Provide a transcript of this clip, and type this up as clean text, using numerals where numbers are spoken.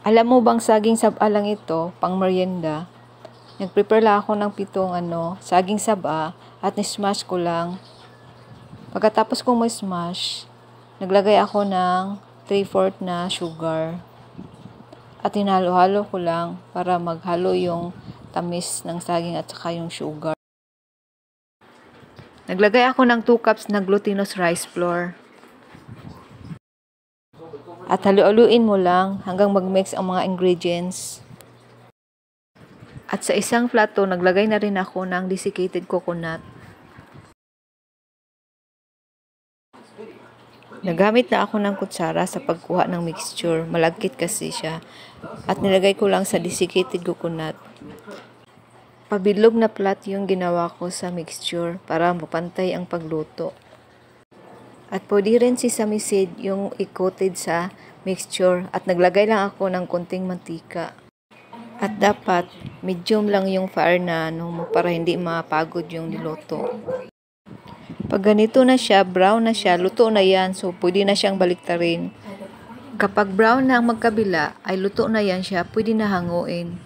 Alam mo bang saging saba lang ito, pang merienda? Nag-prepare lang ako ng 7 saging saba at ni-smash ko lang. Pagkatapos kong ma-smash, naglagay ako ng 3/4 na sugar. At hinalo-halo ko lang para maghalo yung tamis ng saging at saka yung sugar. Naglagay ako ng 2 cups na glutinous rice flour. At halu-haluin mo lang hanggang mag-mix ang mga ingredients. At sa isang plato, naglagay na rin ako ng desiccated coconut. Nagamit na ako ng kutsara sa pagkuha ng mixture. Malagkit kasi siya. At nilagay ko lang sa desiccated coconut. Pabilog na flat yung ginawa ko sa mixture para mapantay ang pagluto. At pwede rin sesame seed yung i-coated sa mixture at naglagay lang ako ng konting mantika. At dapat medium lang yung fire na para hindi mapagod yung niluto. Pag ganito na siya, brown na siya, luto na yan. So pwede na siyang baliktarin. Kapag brown na ang magkabila, ay luto na yan siya, pwede na hanguin.